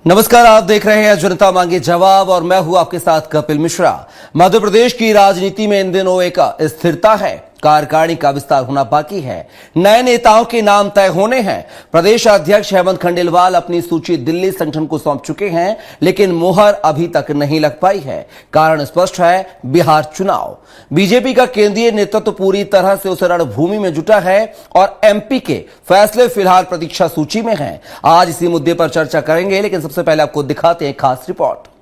नमस्कार, आप देख रहे हैं जनता मांगे जवाब और मैं हूं आपके साथ कपिल मिश्रा। मध्य प्रदेश की राजनीति में इन दिनों एक स्थिरता है। कार्यकारिणी का विस्तार होना बाकी है। नए नेताओं के नाम तय होने हैं। प्रदेश अध्यक्ष हेमंत खंडेलवाल अपनी सूची दिल्ली संगठन को सौंप चुके हैं, लेकिन मोहर अभी तक नहीं लग पाई है। कारण स्पष्ट है, बिहार चुनाव। बीजेपी का केंद्रीय नेतृत्व पूरी तरह से उस रणभूमि में जुटा है और एमपी के फैसले फिलहाल प्रतीक्षा सूची में हैं। आज इसी मुद्दे पर चर्चा करेंगे, लेकिन सबसे पहले आपको दिखाते हैं खास रिपोर्ट।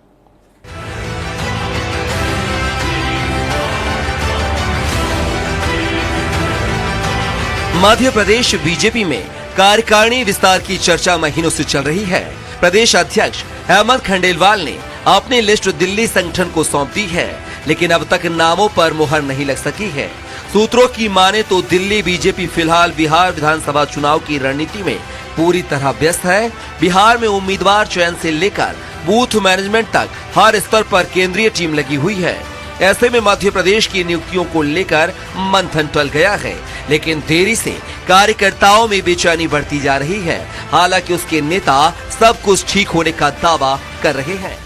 मध्य प्रदेश बीजेपी में कार्यकारिणी विस्तार की चर्चा महीनों से चल रही है। प्रदेश अध्यक्ष हेमंत खंडेलवाल ने अपनी लिस्ट दिल्ली संगठन को सौंप दी है, लेकिन अब तक नामों पर मुहर नहीं लग सकी है। सूत्रों की माने तो दिल्ली बीजेपी फिलहाल बिहार विधानसभा चुनाव की रणनीति में पूरी तरह व्यस्त है। बिहार में उम्मीदवार चयन से लेकर बूथ मैनेजमेंट तक हर स्तर पर केंद्रीय टीम लगी हुई है। ऐसे में मध्य प्रदेश की नियुक्तियों को लेकर मंथन टल गया है, लेकिन देरी से कार्यकर्ताओं में बेचैनी बढ़ती जा रही है। हालांकि उसके नेता सब कुछ ठीक होने का दावा कर रहे हैं।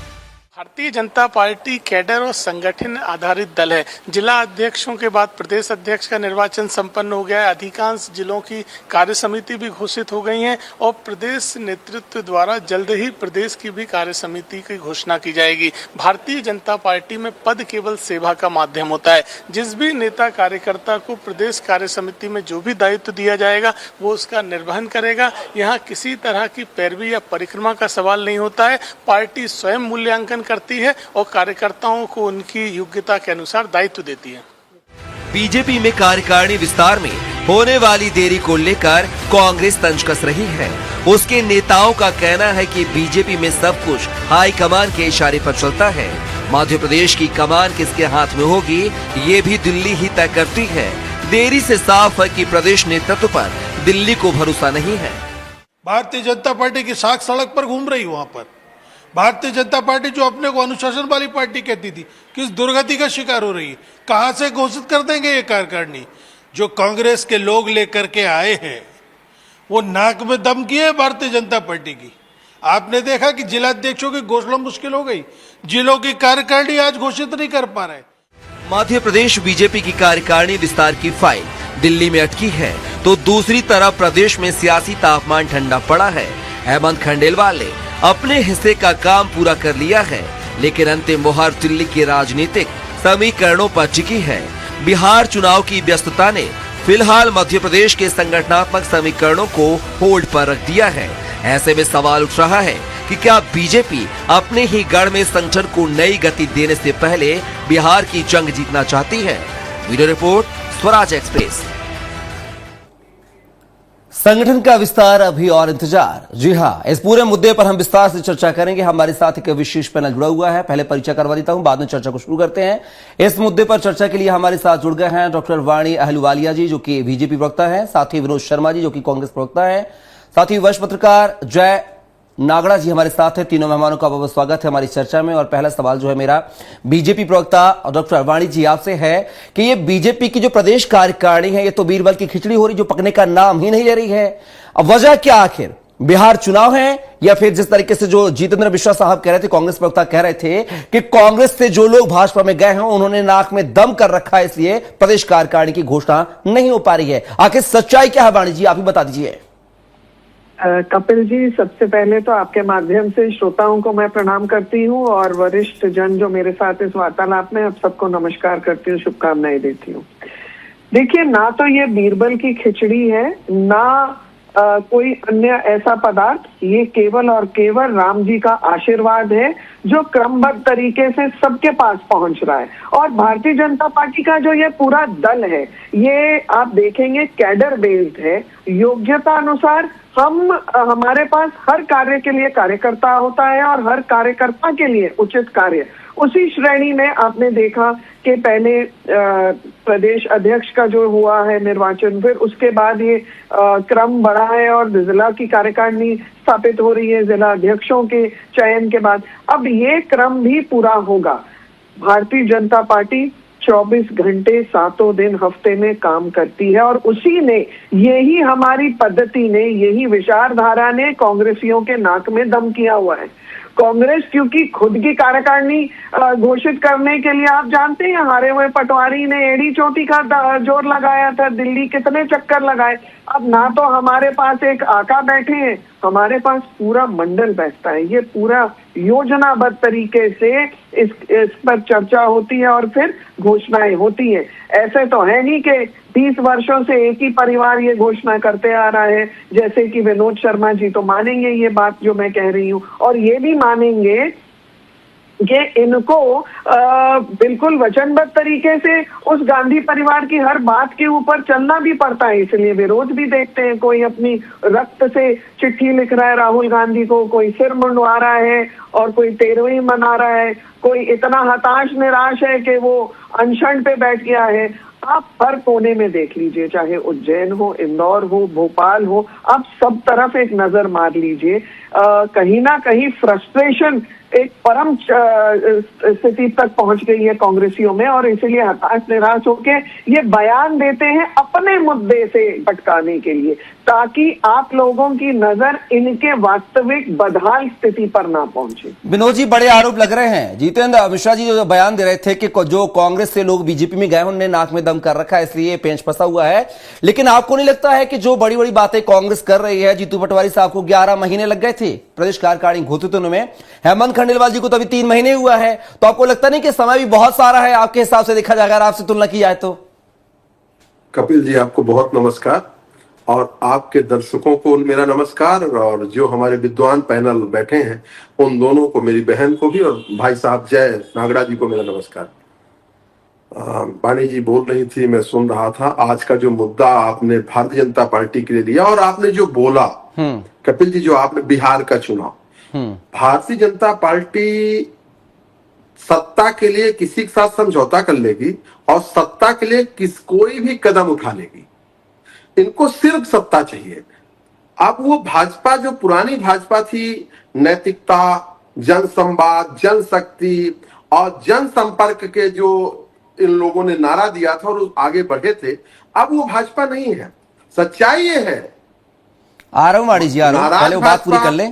भारतीय जनता पार्टी कैडर और संगठन आधारित दल है। जिला अध्यक्षों के बाद प्रदेश अध्यक्ष का निर्वाचन संपन्न हो गया है। अधिकांश जिलों की कार्य समिति भी घोषित हो गई है और प्रदेश नेतृत्व द्वारा जल्द ही प्रदेश की भी कार्य समिति की घोषणा की जाएगी। भारतीय जनता पार्टी में पद केवल सेवा का माध्यम होता है। जिस भी नेता कार्यकर्ता को प्रदेश कार्य समिति में जो भी दायित्व दिया जाएगा वो उसका निर्वहन करेगा। यहाँ किसी तरह की पैरवी या परिक्रमा का सवाल नहीं होता है। पार्टी स्वयं मूल्यांकन करती है और कार्यकर्ताओं को उनकी योग्यता के अनुसार दायित्व देती है। बीजेपी में कार्यकारिणी विस्तार में होने वाली देरी को लेकर कांग्रेस तंज कस रही है। उसके नेताओं का कहना है कि बीजेपी में सब कुछ हाईकमान के इशारे पर चलता है। मध्य प्रदेश की कमान किसके हाथ में होगी, ये भी दिल्ली ही तय करती है। देरी से साफ है कि प्रदेश नेतृत्व पर दिल्ली को भरोसा नहीं है। भारतीय जनता पार्टी की साख सड़क पर घूम रही वहां पर। भारतीय जनता पार्टी जो अपने को अनुशासन वाली पार्टी कहती थी, किस दुर्गति का शिकार हो रही है। कहां से घोषित कर देंगे ये कार्यकारिणी? जो कांग्रेस के लोग लेकर के आए हैं वो नाक में दम किए भारतीय जनता पार्टी की। आपने देखा कि जिला अध्यक्षों की घोषणा मुश्किल हो गई। जिलों की कार्यकारिणी आज घोषित नहीं कर पा रहे। मध्य प्रदेश बीजेपी की कार्यकारिणी विस्तार की फाइल दिल्ली में अटकी है, तो दूसरी तरफ प्रदेश में सियासी तापमान ठंडा पड़ा है। हेमंत खंडेलवाल ने अपने हिस्से का काम पूरा कर लिया है, लेकिन अंतिम मुहर दिल्ली के राजनीतिक समीकरणों पर टिकी है। बिहार चुनाव की व्यस्तता ने फिलहाल मध्य प्रदेश के संगठनात्मक समीकरणों को होल्ड पर रख दिया है। ऐसे में सवाल उठ रहा है कि क्या बीजेपी अपने ही गढ़ में संगठन को नई गति देने से पहले बिहार की जंग जीतना चाहती है। Video report, Swaraj express. संगठन का विस्तार अभी और इंतजार। जी हां, इस पूरे मुद्दे पर हम विस्तार से चर्चा करेंगे। हमारे साथ एक विशेष पैनल जुड़ा हुआ है। पहले परिचय करवा देता हूं, बाद में चर्चा को शुरू करते हैं। इस मुद्दे पर चर्चा के लिए हमारे साथ जुड़ गए हैं डॉक्टर वाणी अहलुवालिया जी, जो कि बीजेपी प्रवक्ता है, साथ ही विनोद शर्मा जी, जो कि कांग्रेस प्रवक्ता है, साथ ही वरिष्ठ पत्रकार जय नागड़ा जी हमारे साथ है। तीनों मेहमानों का बहुत स्वागत है हमारी चर्चा में। और पहला सवाल जो है मेरा बीजेपी प्रवक्ता डॉक्टर वाणी जी आपसे है कि ये बीजेपी की जो प्रदेश कार्यकारिणी है, ये तो बीरबल की खिचड़ी हो रही, जो पकने का नाम ही नहीं ले रही है। अब वजह क्या आखिर? बिहार चुनाव है, या फिर जिस तरीके से जो जितेंद्र मिश्रा साहब कह रहे थे, कांग्रेस प्रवक्ता कह रहे थे कि कांग्रेस से जो लोग भाजपा में गए हैं उन्होंने नाक में दम कर रखा है, इसलिए प्रदेश कार्यकारिणी की घोषणा नहीं हो पा रही है। आखिर सच्चाई क्या है वाणी जी, आप ही बता दीजिए। कपिल जी, सबसे पहले तो आपके माध्यम से श्रोताओं को मैं प्रणाम करती हूँ और वरिष्ठ जन जो मेरे साथ इस वार्तालाप में, आप सबको नमस्कार करती हूँ, शुभकामनाएं देती हूँ। देखिए, ना तो ये बीरबल की खिचड़ी है, ना कोई अन्य ऐसा पदार्थ। ये केवल और केवल राम जी का आशीर्वाद है जो क्रमबद्ध तरीके से सबके पास पहुंच रहा है। और भारतीय जनता पार्टी का जो ये पूरा दल है, ये आप देखेंगे कैडर बेस्ड है। योग्यता अनुसार हमारे पास हर कार्य के लिए कार्यकर्ता होता है और हर कार्यकर्ता के लिए उचित कार्य। उसी श्रेणी में आपने देखा कि पहले प्रदेश अध्यक्ष का जो हुआ है निर्वाचन, फिर उसके बाद ये क्रम बढ़ा है और जिला की कार्यकारिणी स्थापित हो रही है जिला अध्यक्षों के चयन के बाद। अब ये क्रम भी पूरा होगा। भारतीय जनता पार्टी 24 घंटे 7 दिन हफ्ते में काम करती है, और उसी ने, यही हमारी पद्धति ने, यही विचारधारा ने कांग्रेसियों के नाक में दम किया हुआ है। कांग्रेस क्योंकि खुद की कार्यकारिणी घोषित करने के लिए, आप जानते हैं, हारे हुए पटवारी ने एड़ी चोटी का जोर लगाया था, दिल्ली कितने चक्कर लगाए। अब ना तो हमारे पास एक आका बैठे हैं, हमारे पास पूरा मंडल बैठता है। ये पूरा योजनाबद्ध तरीके से इस पर चर्चा होती है और फिर घोषणाएं होती है। ऐसे तो है नहीं कि 30 वर्षों से एक ही परिवार ये घोषणा करते आ रहा है, जैसे कि विनोद शर्मा जी तो मानेंगे ये बात जो मैं कह रही हूँ, और ये भी मानेंगे कि इनको बिल्कुल वचनबद्ध तरीके से उस गांधी परिवार की हर बात के ऊपर चलना भी पड़ता है। इसलिए विरोध भी देखते हैं, कोई अपनी रक्त से चिट्ठी लिख रहा है राहुल गांधी को, कोई सिर मुंडवा रहा है और कोई 13वीं मना रहा है, कोई इतना हताश निराश है कि वो अनशन पे बैठ गया है। आप हर कोने में देख लीजिए, चाहे उज्जैन हो, इंदौर हो, भोपाल हो, आप सब तरफ एक नजर मार लीजिए। कहीं ना कहीं फ्रस्ट्रेशन एक परम स्थिति तक पहुंच गई है कांग्रेसियों में, और इसीलिए हताश निराश होके ये बयान देते हैं अपने मुद्दे से भटकाने के लिए, ताकि आप लोगों की नजर इनके वास्तविक बदहाल स्थिति पर ना पहुंचे। विनोद जी, बड़े आरोप लग रहे हैं। जितेंद्र मिश्रा जी जो बयान दे रहे थे कि जो कांग्रेस से लोग बीजेपी में गए उन्होंने नाक में दम कर रखा है, इसलिए पेंच फंसा हुआ है। लेकिन आपको नहीं लगता है कि जो बड़ी बड़ी बातें कांग्रेस कर रही है, जीतू पटवारी साहब को 11 महीने लग गए थे प्रदेश कार्यकारिणी घोषित होने में, हेमंत खंडेलवाल जी को तो अभी 3 महीने हुआ है, तो आपको लगता नहीं कि समय भी बहुत सारा है आपके हिसाब से देखा जाए, अगर आपसे तुलना की जाए तो? कपिल जी, आपको बहुत नमस्कार, और आपके दर्शकों को मेरा नमस्कार, और जो हमारे विद्वान पैनल बैठे हैं उन दोनों को, मेरी बहन को भी, और भाई साहब जय नागड़ा जी को मेरा नमस्कार। वाणी जी बोल रही थी, मैं सुन रहा था। आज का जो मुद्दा आपने भारतीय जनता पार्टी के लिए लिया, और आपने जो बोला कपिल जी, जो आपने बिहार का चुनाव, भारतीय जनता पार्टी सत्ता के लिए किसी के साथ समझौता कर लेगी और सत्ता के लिए कोई भी कदम उठा लेगी। इनको सिर्फ सत्ता चाहिए। अब वो भाजपा, जो पुरानी भाजपा थी, नैतिकता, जनसंवाद, जनशक्ति और जनसंपर्क के जो इन लोगों ने नारा दिया था और आगे बढ़े थे, अब वो भाजपा नहीं है। सच्चाई ये है। आ रहा हूं वाणी जी, आ रहा हूं, पहले वो बात पूरी कर लें।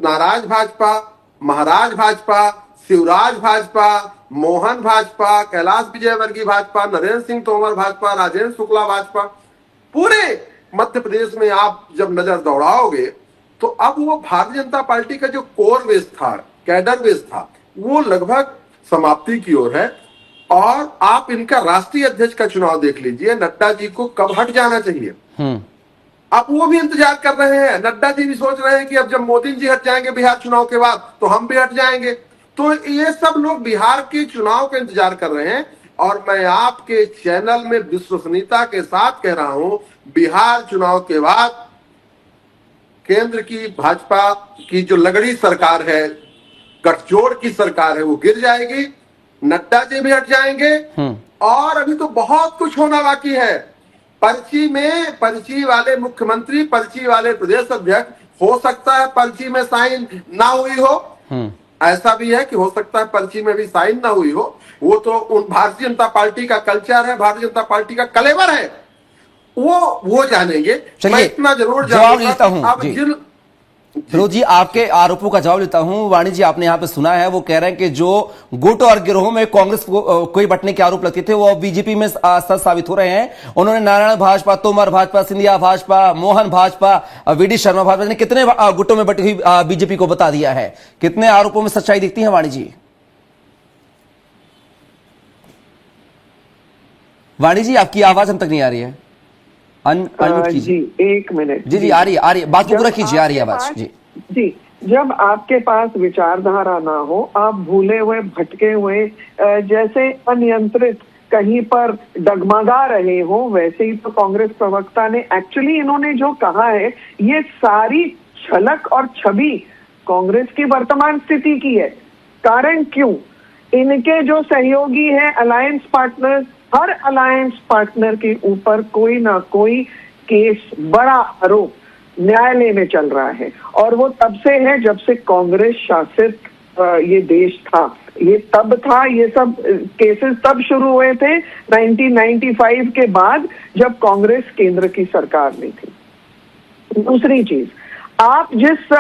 नाराज भाजपा, महाराज भाजपा, शिवराज भाजपा, मोहन भाजपा, कैलाश विजयवर्गीय भाजपा, नरेंद्र सिंह तोमर भाजपा, राजेंद्र शुक्ला भाजपा, पूरे मध्य प्रदेश में आप जब नजर दौड़ाओगे तो अब वो भारतीय जनता पार्टी का जो कोर बेस था, कैडर बेस था, वो लगभग समाप्ति की ओर है। और आप इनका राष्ट्रीय अध्यक्ष का चुनाव देख लीजिए, नड्डा जी को कब हट जाना चाहिए। अब वो भी इंतजार कर रहे हैं। नड्डा जी भी सोच रहे हैं कि अब जब मोदी जी हट जाएंगे बिहार चुनाव के बाद तो हम भी हट जाएंगे। तो ये सब लोग बिहार के चुनाव का इंतजार कर रहे हैं। और मैं आपके चैनल में विश्वसनीयता के साथ कह रहा हूं, बिहार चुनाव के बाद केंद्र की भाजपा की जो लगड़ी सरकार है, गठजोड़ की सरकार है, वो गिर जाएगी। नड्डा जी भी हट जाएंगे। और अभी तो बहुत कुछ होना बाकी है। पर्ची में पर्ची वाले मुख्यमंत्री, पर्ची वाले प्रदेश अध्यक्ष, हो सकता है पर्ची में साइन ना हुई हो, ऐसा भी है कि हो सकता है पर्ची में भी साइन ना हुई हो। वो तो उन भारतीय जनता पार्टी का कल्चर है, भारतीय जनता पार्टी का कलेवर है, वो जानेंगे। मैं इतना जरूर जवाब लेता हूं। अब फिरोज जी, आपके आरोपों का जवाब लेता हूं। वाणी जी, आपने यहां पे सुना है, वो कह रहे हैं कि जो गुट और गिरोह में कांग्रेस को कोई बंटने के आरोप लगते थे वो बीजेपी में सच साबित हो रहे हैं। उन्होंने नारायण भाजपा, तोमर भाजपा, सिंधिया भाजपा, मोहन भाजपा, वीडी शर्मा भाजपा ने कितने गुटों में बटी हुई बीजेपी को बता दिया है। कितने आरोपों में सच्चाई दिखती है वाणी जी? वाणी जी, आपकी आवाज हम तक नहीं आ रही है। जी, 1 मिनट। जी, आ रही है, बात को पूरा कीजिए, आ रही है आवाज जी। जब आपके पास विचारधारा ना हो, आप भूले हुए, भटके हुए, जैसे अनियंत्रित कहीं पर डगमगा रहे हो, वैसे ही तो कांग्रेस प्रवक्ता ने, एक्चुअली इन्होंने जो कहा है, ये सारी झलक और छवि कांग्रेस की वर्तमान स्थिति की है। कारण क्यों? इनके जो सहयोगी है, अलायंस पार्टनर्स, हर अलायंस पार्टनर के ऊपर कोई ना कोई केस, बड़ा आरोप न्यायालय में चल रहा है। और वो तब से है जब से कांग्रेस शासित ये देश था। ये तब था, ये सब केसेस तब शुरू हुए थे 1995 के बाद, जब कांग्रेस केंद्र की सरकार में थी। दूसरी चीज, आप जिस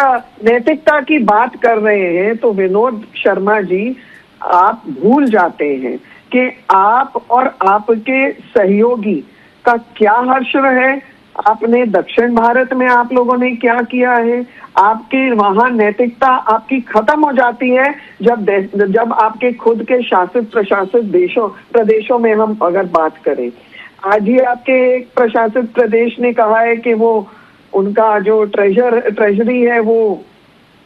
नैतिकता की बात कर रहे हैं, तो विनोद शर्मा जी, आप भूल जाते हैं कि आप और आपके सहयोगी का क्या हश्र है। आपने दक्षिण भारत में आप लोगों ने क्या किया है। आपके वहां नैतिकता आपकी खत्म हो जाती है जब आपके खुद के शासित प्रशासित प्रदेशों में हम अगर बात करें। आज ही आपके एक प्रशासित प्रदेश ने कहा है कि वो उनका जो ट्रेजरी है वो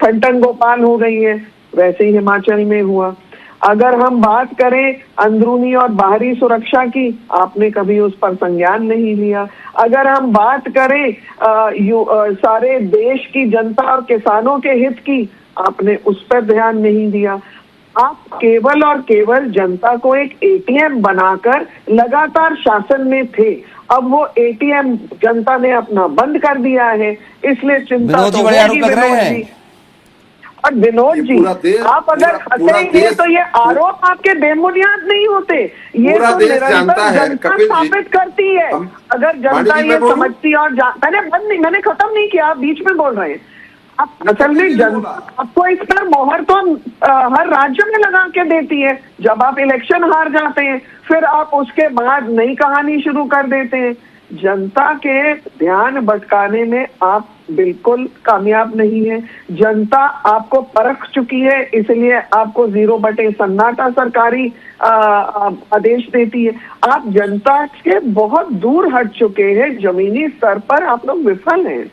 ठंटन गोपाल हो गई है, वैसे ही हिमाचल में हुआ। अगर हम बात करें अंदरूनी और बाहरी सुरक्षा की, आपने कभी उस पर संज्ञान नहीं लिया। अगर हम बात करें सारे देश की जनता और किसानों के हित की, आपने उस पर ध्यान नहीं दिया। आप केवल और केवल जनता को एक एटीएम बनाकर लगातार शासन में थे। अब वो एटीएम जनता ने अपना बंद कर दिया है, इसलिए चिंता विनोद जी तो बड़े आरोप होगी लग रहे विनोद हैं। जी। और विनोद जी, आप अगर हंसेंगे तो ये आरोप आपके बेबुनियाद नहीं होते। ये पूरा तो देश निरंतर जानता है, जनता कपिल जी। स्थापित करती है। अगर जनता वाणी जी, ये मैं बोलूं? समझती और मैंने खत्म नहीं किया, आप बीच में बोल रहे हैं। आप असल में जनता आपको इस पर मोहर तो हर राज्य में लगा के देती है। जब आप इलेक्शन हार जाते हैं, फिर आप उसके बाद नई कहानी शुरू कर देते हैं। जनता के ध्यान भटकाने में आप बिल्कुल कामयाब नहीं है। जनता आपको परख चुकी है, इसलिए आपको 0 सन्नाटा सरकारी आदेश देती है। आप जनता के बहुत दूर हट चुके हैं, जमीनी स्तर पर आप लोग विफल हैं।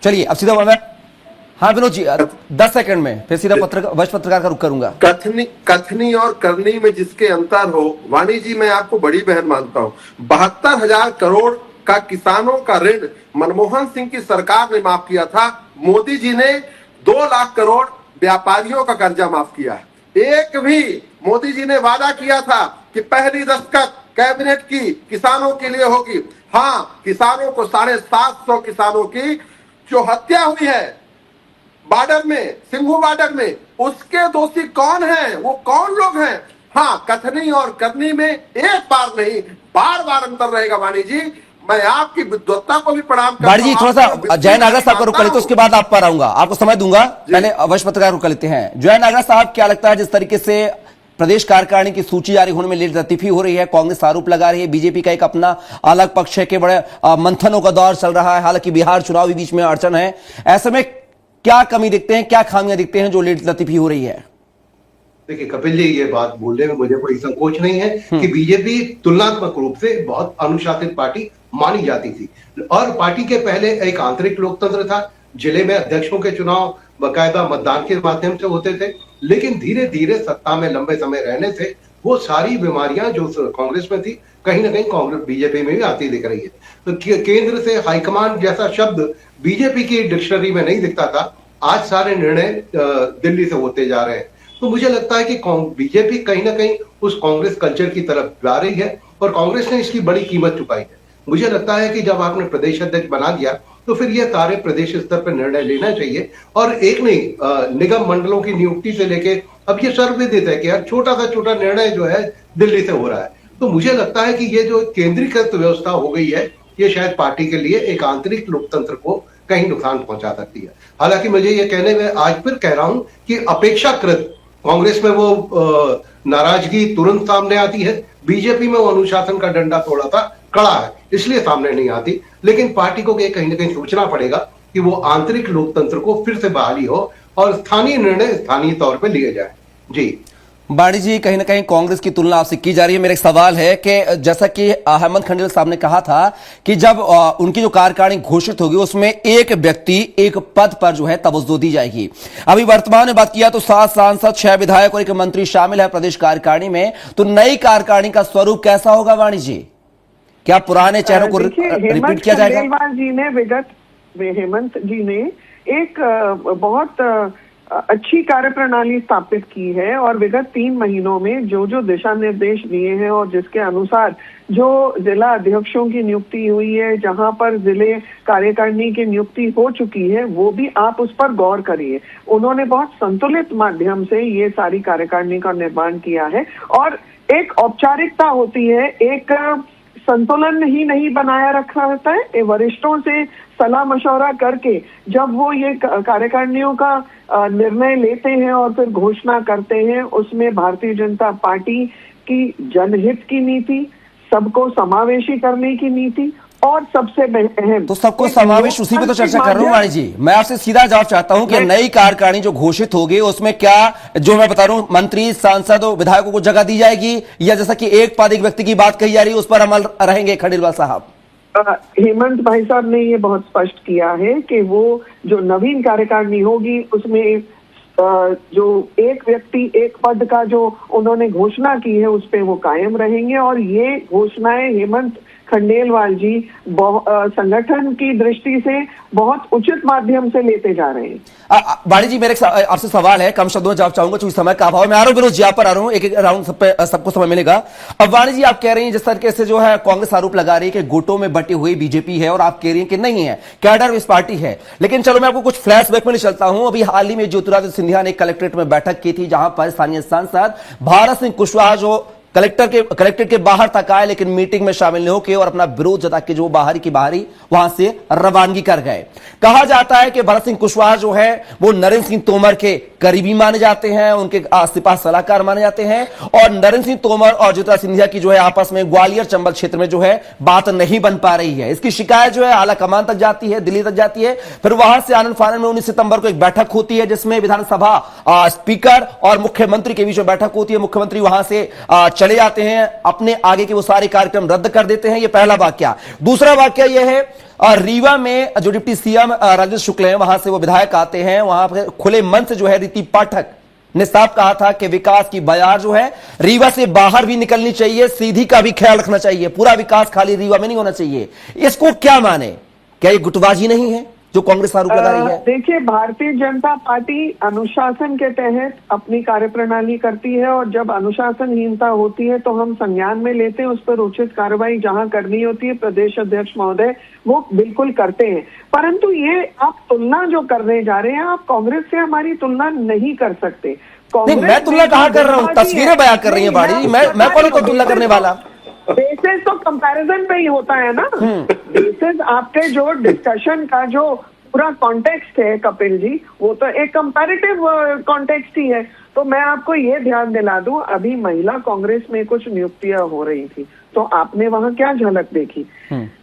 चलिए अब सीधा मैं, हाँ विनोद जी 10 सेकंड में फिर सीधा वरिष्ठ पत्रकार का रुख करूंगा। कथनी और करनी में जिसके अंतर हो, वाणी जी मैं आपको बड़ी बहन मानता हूं। 72,000 करोड़ का किसानों का ऋण मनमोहन सिंह की सरकार ने माफ किया था। मोदी जी ने 2 लाख करोड़ व्यापारियों का कर्जा माफ किया है। एक भी मोदी जी ने वादा किया था कि पहली दस्तखत कैबिनेट की किसानों के लिए होगी। हाँ, किसानों को 750 किसानों की जो हत्या हुई है बॉर्डर में, सिंघू बॉर्डर में, उसके दोषी कौन हैं? वो कौन लोग हैं? हाँ, कथनी और करनी में एक बार नहीं, बार बार अंतर रहेगा। वाणी जी, मैं आपकी विद्वत्ता को भी प्रणाम करता हूं। वाणी जी थोड़ा सा जय नागरा साहब का रुख कर लेते, उसके बाद आप पर आऊंगा, आपको समय दूंगा। पहले वरिष्ठ पत्रकार रुख कर लेते हैं। जय नागरा साहब, क्या लगता है जिस तरीके से प्रदेश कार्यकारिणी की सूची जारी होने में लेट लतीफी हो रही है, कांग्रेस आरोप लगा रही है, बीजेपी का एक अपना अलग पक्ष है कि बड़े मंथनों का दौर चल रहा है, हालांकि बिहार चुनाव भी बीच में अड़चन है, ऐसे में क्या कमी दिखते हैं, क्या खामियां दिखते हैं जो लेट लतीफी हो रही है? देखिए कपिल जी, ये बात बोलने में मुझे कोई संकोच नहीं है कि बीजेपी तुलनात्मक रूप से बहुत अनुशासित पार्टी मानी जाती थी और पार्टी के पहले एक आंतरिक लोकतंत्र था। जिले में अध्यक्षों के चुनाव बाकायदा मतदान के माध्यम से होते थे, लेकिन धीरे धीरे सत्ता में लंबे समय रहने से वो सारी बीमारियां जो कांग्रेस में थी कहीं ना कहीं कांग्रेस बीजेपी में भी आती दिख रही है। तो केंद्र से हाईकमान जैसा शब्द बीजेपी की डिक्शनरी में नहीं दिखता था, आज सारे निर्णय दिल्ली से होते जा रहे हैं। तो मुझे लगता है कि बीजेपी कहीं ना कहीं उस कांग्रेस कल्चर की तरफ जा रही है और कांग्रेस ने इसकी बड़ी कीमत चुकाई है। मुझे लगता है कि जब आपने प्रदेश अध्यक्ष बना दिया तो फिर यह सारे प्रदेश स्तर पर निर्णय लेना चाहिए और एक नहीं निगम मंडलों की नियुक्ति से लेके अब ये सर्वविदित है कि यार छोटा सा छोटा निर्णय जो है दिल्ली से हो रहा है। तो मुझे लगता है कि ये जो केंद्रीकृत व्यवस्था हो गई है, ये शायद पार्टी के लिए एक आंतरिक लोकतंत्र को कहीं नुकसान पहुंचा सकती है। हालांकि मुझे ये कहने में आज फिर कह रहा हूं कि अपेक्षाकृत कांग्रेस में वो नाराजगी तुरंत सामने आती है, बीजेपी में वो अनुशासन का डंडा थोड़ा सा कड़ा है इसलिए सामने नहीं आती। लेकिन पार्टी को कहीं ना कहीं सोचना पड़ेगा कि वो आंतरिक लोकतंत्र को फिर से बहाली हो और स्थानीय निर्णय स्थानीय तौर पर लिए जाए। जी वाणी जी, कहीं ना कहीं कांग्रेस की तुलना आपसे की जा रही है। मेरा एक सवाल है कि जैसा कि हेमंत खंडेल साहब ने कहा था कि जब उनकी जो कार्यकारिणी घोषित होगी उसमें एक व्यक्ति एक पद पर जो है तवज्जो दी जाएगी। अभी वर्तमान में बात किया तो 7 सांसद, 6 विधायक और 1 मंत्री शामिल है प्रदेश कार्यकारिणी में। तो नई कार्यकारिणी का स्वरूप कैसा होगा वाणी जी? क्या पुराने चेहरों को रिपीट किया जाएगा? हेमंत जी ने एक बहुत अच्छी कार्यप्रणाली स्थापित की है और विगत 3 महीनों में जो जो दिशा निर्देश दिए हैं और जिसके अनुसार जो जिला अध्यक्षों की नियुक्ति हुई है, जहां पर जिले कार्यकारिणी की नियुक्ति हो चुकी है, वो भी आप उस पर गौर करिए। उन्होंने बहुत संतुलित माध्यम से ये सारी कार्यकारिणी का निर्माण किया है और एक औपचारिकता होती है, एक संतुलन ही नहीं बनाया रखा होता है। वरिष्ठों से सलाह मशवरा करके जब वो ये कार्यकारिणियों का निर्णय लेते हैं और फिर घोषणा करते हैं, उसमें भारतीय जनता पार्टी की जनहित की नीति, सबको समावेशी करने की नीति और सबसे अहम तो सबको समावेश उसी पे तो चर्चा कर रहा हूँ वाणी जी। मैं आपसे सीधा जवाब चाहता हूं कि नई कार्यकारिणी जो घोषित होगी उसमें क्या, जो मैं बता रहा हूं, मंत्री सांसद और विधायकों को जगह दी जाएगी या जैसा कि एक पद एक व्यक्ति की बात कही जा रही है उस पर अमल रहेंगे खंडेलवाल साहब? हेमंत भाई साहब ने ये बहुत स्पष्ट किया है कि वो जो नवीन कार्यकारिणी होगी उसमें जो एक व्यक्ति एक पद का जो उन्होंने घोषणा की है उस पे वो कायम रहेंगे और ये घोषणाएं हेमंत खंडेलवाल जी संगठन की दृष्टि से बहुत उचित माध्यम से लेते जा रहे हैं। वाणी जी, मेरे आपसे सवाल है, कम शब्दों में जवाब चाहूंगा क्योंकि समय का अभाव। मैं आ रहा हूं विनोद जी, आप पर आ रहा हूं, एक एक राउंड सबको समय मिलेगा। अब वाणी जी, आप कह रही हैं जिस तरीके से जो है कांग्रेस आरोप लगा रही है कि गुटों में बटी हुई बीजेपी है और आप कह रही हैं कि नहीं है, कैडर इस पार्टी है। लेकिन चलो मैं आपको कुछ फ्लैशबैक में ले चलता हूं। अभी हाल ही में ज्योतिरादित्य सिंधिया ने कलेक्ट्रेट में बैठक की थी जहां पर स्थानीय सांसद भारत सिंह कुशवाहा जो कलेक्ट्रेट के बाहर तक आए लेकिन मीटिंग में शामिल नहीं होकर और अपना विरोध जता के जो बाहरी की बाहरी वहां से रवानगी कर गए। कहा जाता है कि भरत सिंह कुशवाहा जो है वो नरेंद्र सिंह तोमर के करीबी माने जाते हैं, उनके आस-पास सलाहकार माने जाते हैं और नरेंद्र सिंह तोमर और ज्योतिरादित्य सिंधिया की जो है आपस में ग्वालियर चंबल क्षेत्र में जो है बात नहीं बन पा रही है। इसकी शिकायत जो है आला कमान तक जाती है, दिल्ली तक जाती है। फिर वहां से आनंद फानंद में 19 सितंबर को एक बैठक होती है जिसमें विधानसभा स्पीकर और मुख्यमंत्री के बीच में बैठक होती है। मुख्यमंत्री वहां से चले जाते हैं, अपने आगे के वो सारे कार्यक्रम रद्द कर देते हैं। ये पहला वाक्य। दूसरा वाक्य यह है, रीवा में जो डिप्टी सीएम राजेंद्र शुक्ल हैं वहां से वो विधायक आते हैं, वहां पर खुले मन से जो है रीति पाठक ने साफ कहा था कि विकास की बयार जो है रीवा से बाहर भी निकलनी चाहिए, सीधी का भी ख्याल रखना चाहिए, पूरा विकास खाली रीवा में नहीं होना चाहिए। इसको क्या माने, क्या ये गुटबाजी नहीं है जो कांग्रेस आरोप लगा रही है? देखिए, भारतीय जनता पार्टी अनुशासन के तहत अपनी कार्यप्रणाली करती है और जब अनुशासनहीनता होती है तो हम संज्ञान में लेते हैं, उस पर उचित कार्रवाई जहां करनी होती है प्रदेश अध्यक्ष महोदय वो बिल्कुल करते हैं। परंतु ये आप तुलना जो करने जा रहे हैं, आप कांग्रेस से हमारी तुलना नहीं कर सकते। नहीं, मैं तुलना कहां कर रहा हूं, तस्वीरें बयान कर रही है बाड़ी। मैं कौन हूं तुलना करने वाला? बेसिस तो कंपैरिजन पे ही होता है ना। बेसिस आपके जो डिस्कशन का जो पूरा कॉन्टेक्स्ट है कपिल जी, वो तो एक कंपैरेटिव कॉन्टेक्स्ट ही है। तो मैं आपको ये ध्यान दिला दूं, अभी महिला कांग्रेस में कुछ नियुक्तियां हो रही थी तो आपने वहां क्या झलक देखी?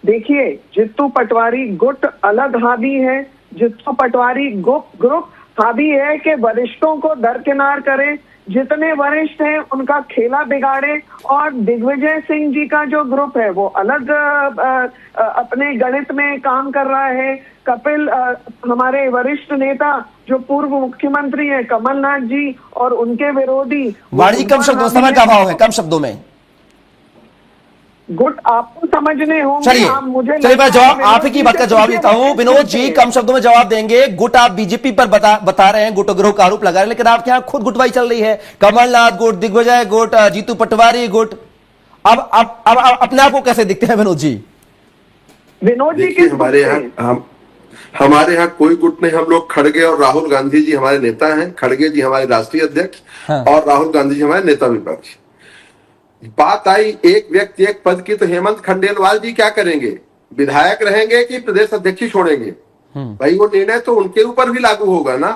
देखिए, जित्तू पटवारी गुट अलग हावी है, जित्तू पटवारी ग्रुप हावी है कि वरिष्ठों को दरकिनार करे, जितने वरिष्ठ हैं उनका खेला बिगाड़े, और दिग्विजय सिंह जी का जो ग्रुप है वो अलग अपने गणित में काम कर रहा है। कपिल हमारे वरिष्ठ नेता जो पूर्व मुख्यमंत्री हैं कमलनाथ जी और उनके विरोधी वाणी, कम शब्दों, समय का अभाव है, कम शब्दों में गुट आपको समझने होंगे। चलिए मैं जवाब आप ही की बात का जवाब देता हूं। विनोद जी कम शब्दों में जवाब देंगे। गुट आप बीजेपी पर बता रहे हैं, गुट गिरोह का आरोप लगा रहे हैं, लेकिन आपके यहां खुद गुटबाई चल रही है। कमलनाथ गुट, दिग्विजय गुट, जीतू पटवारी गुट। अब अपने आप को कैसे दिखते हैं विनोद जी? विनोद जी देखिए, हमारे यहाँ कोई गुट नहीं। हम लोग खड़गे और राहुल गांधी जी हमारे नेता हैं। खड़गे जी हमारे राष्ट्रीय अध्यक्ष और राहुल गांधी जी हमारे नेता विपक्ष। बात आई एक व्यक्ति एक पद की, तो हेमंत खंडेलवाल जी क्या करेंगे? विधायक रहेंगे कि प्रदेश अध्यक्ष ही छोड़ेंगे? भाई वो निर्णय तो उनके ऊपर भी लागू होगा ना।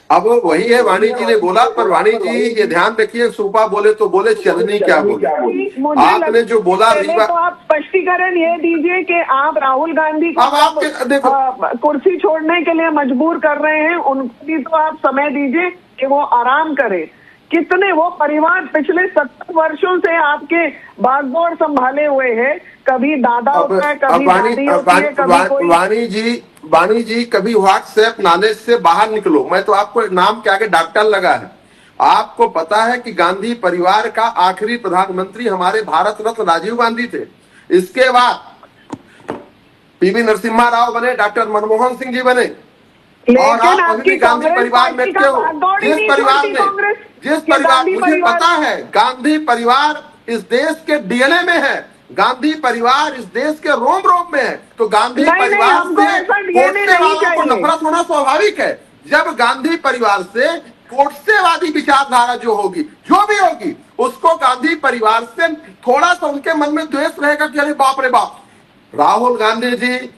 अब वही है, वाणी जी ने बोला, पर वाणी जी ये ध्यान रखिए, सुपा बोले तो बोले, चलनी क्या बोले। आपने जो बोला तो आप स्पष्टीकरण ये दीजिए कि आप राहुल गांधी को कुर्सी छोड़ने के लिए मजबूर कर रहे हैं, उनकी तो आप समय दीजिए कि वो आराम करे। कितने वो परिवार पिछले 70 वर्षों से आपके बागडोर संभाले हुए हैं, कभी दादा होता है, कभी दादी होती है, कभी कोई। वाणी जी कभी व्हाट्सएप नॉलेज से बाहर निकलो। मैं तो आपको नाम के आगे डॉक्टर लगा है। आपको पता है कि गांधी परिवार का आखिरी प्रधानमंत्री हमारे भारत रत्न राजीव गांधी थे। इसके बाद पीवी नरसिम्हा राव बने, डॉक्टर मनमोहन सिंह जी बने, और आप अभी भी गांधी परिवार में क्यों? जिस परिवार मुझे पता है, गांधी परिवार इस देश के डीएनए में है। गांधी परिवार इस देश के रोम रोम में है, तो गांधी नहीं, परिवार हमको से ऐसा DNA कोटसे नहीं वालों को चाहिए। नफरत होना स्वाभाविक है। जब गांधी परिवार से कोटसेवादी विचारधारा जो होगी, जो भी होगी, उसको गांधी परिवार से थोड़ा सा उनके मन में द्वेष रहेगा कि अरे बाप रे बाप, राहुल गांधी जी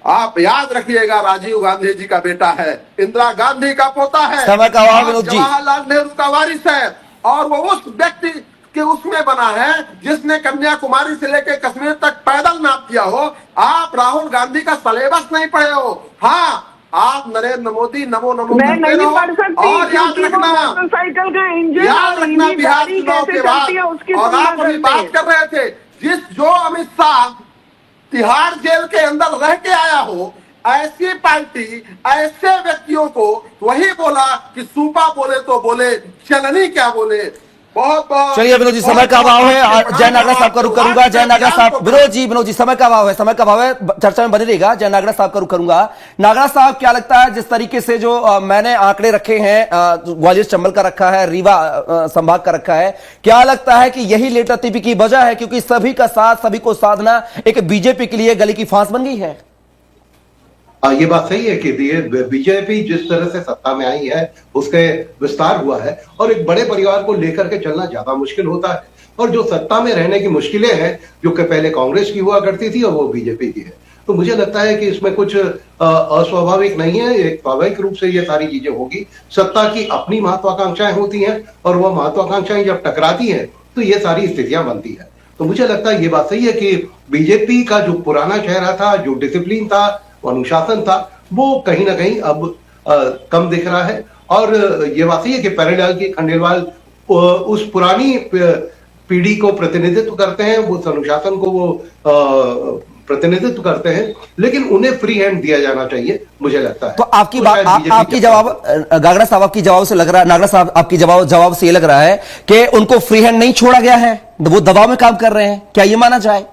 आप याद रखिएगा राजीव गांधी जी का बेटा है, इंदिरा गांधी का पोता है, समय का अभाव विनोद जी। जवाहरलाल नेहरू का वारिस है, और वो उस व्यक्ति के उसमें बना है जिसने कन्याकुमारी से लेकर कश्मीर तक पैदल नाप किया हो। आप राहुल गांधी का सिलेबस नहीं पढ़े हो। हाँ, आप नरेंद्र मोदी नमो नमो मैं करते नहीं रहो। पढ़ सकती और याद क्योंकि वो रखना, मोटरसाइकिल का इंजन याद और रखना ईवी बिहार गाड़ी चुनाव कैसे के बाद, चलती है उसकी और तुलना आप अभी करते बात हैं। कर रहे थे जो अमित शाह तिहाड़ जेल के अंदर रह के आया हो, ऐसी पार्टी ऐसे व्यक्तियों को वही बोला कि सूपा बोले तो बोले, चलनी क्या बोले। बहुत बहुत चलिए विनोद जी, समय का अभाव है। जय नागरा साहब का रुख करूंगा। जय नागरा साहब, विनोद जी समय का अभाव है, समय का अभाव है, चर्चा में बनी रहेगा। जय नागरा साहब का रुख करूंगा। नागरा साहब, क्या लगता है जिस तरीके से जो मैंने आंकड़े रखे हैं, ग्वालियर चंबल का रखा है, रीवा संभाग का रखा है, क्या लगता है कि यही लेटर टीपी की वजह है, क्योंकि सभी का साथ, सभी को साधना एक बीजेपी के लिए गले की फांस बन गई है? ये बात सही है कि बीजेपी जिस तरह से सत्ता में आई है उसके विस्तार हुआ है, और एक बड़े परिवार को लेकर के चलना ज्यादा मुश्किल होता है। और जो सत्ता में रहने की मुश्किलें हैं, जो कि पहले कांग्रेस की हुआ करती थी और वो बीजेपी की है, तो मुझे लगता है कि इसमें कुछ अस्वाभाविक नहीं है। एक स्वाभाविक रूप से ये सारी चीजें होगी। सत्ता की अपनी महत्वाकांक्षाएं होती हैं, और वह महत्वाकांक्षाएं जब टकराती हैं तो ये सारी स्थितियां बनती है। तो मुझे लगता है ये बात सही है कि बीजेपी का जो पुराना चेहरा था, जो डिसिप्लिन था, अनुशासन था, वो कहीं ना कहीं अब कम दिख रहा है। और ये बात सही है कि प्यारेलाल की खंडेलवाल उस पुरानी पीढ़ी को प्रतिनिधित्व करते हैं, उस अनुशासन को वो प्रतिनिधित्व करते हैं, लेकिन उन्हें फ्री हैंड दिया जाना चाहिए, मुझे लगता है। तो आपकी बात, आपकी जवाब गागड़ा साहब, आपकी जवाब से लग रहा है, नागरा साहब आपकी जवाब से ये लग रहा है कि उनको फ्री हैंड नहीं छोड़ा गया है, वो दबाव में काम कर रहे हैं, क्या ये माना जाए?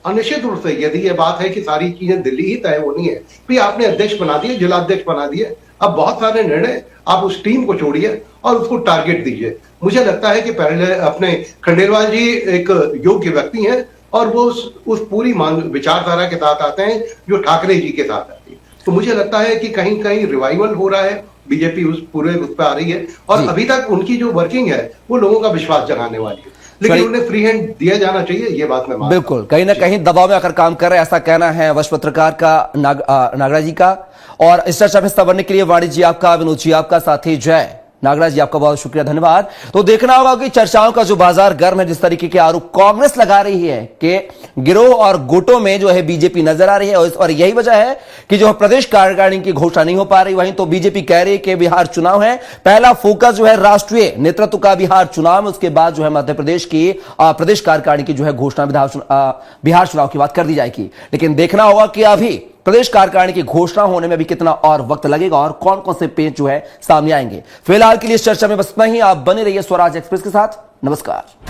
निश्चित रूप से यदि ये बात है कि सारी चीजें दिल्ली ही तय होनी है, भी आपने अध्यक्ष बना दिए, जिलाध्यक्ष बना दिए, अब बहुत सारे निर्णय आप उस टीम को छोड़िए और उसको टारगेट दीजिए। मुझे लगता है कि पहले अपने खंडेलवाल जी एक योग्य व्यक्ति हैं, और वो उस पूरी विचारधारा के साथ आते हैं जो ठाकरे जी के साथ आती है। तो मुझे लगता है कि कहीं कहीं रिवाइवल हो रहा है, बीजेपी उस पर आ रही है, और अभी तक उनकी जो वर्किंग है वो लोगों का विश्वास जगाने वाली है, लेकिन उन्हें फ्री हैंड दिया जाना चाहिए, ये बात मैं मानता हूं। बिल्कुल, कहीं ना कहीं दबाव में आकर काम कर रहे हैं, ऐसा कहना है वरिष्ठ पत्रकार का नागरा जी का। और इस चर्चा में हिस्सा बनने के लिए वाणी जी आपका, विनोद जी आपका, साथी जय नागरा जी आपका बहुत शुक्रिया, धन्यवाद। तो देखना होगा कि चर्चाओं का जो बाजार गर्म है, जिस तरीके के आरोप कांग्रेस लगा रही है कि गिरोह और गुटों में जो है बीजेपी नजर आ रही है, और यही वजह है कि जो प्रदेश कार्यकारिणी की घोषणा नहीं हो पा रही। वहीं तो बीजेपी कह रही है कि बिहार चुनाव है, पहला फोकस जो है राष्ट्रीय नेतृत्व का बिहार चुनाव में, उसके बाद जो है मध्य प्रदेश की प्रदेश कार्यकारिणी की जो है घोषणा बिहार चुनाव की बात कर दी जाएगी। लेकिन देखना होगा कि अभी प्रदेश कार्यकारिणी की घोषणा होने में भी कितना और वक्त लगेगा, और कौन कौन से पेच जो है सामने आएंगे। फिलहाल के लिए इस चर्चा में बस इतना ही। आप बने रहिए स्वराज एक्सप्रेस के साथ। नमस्कार।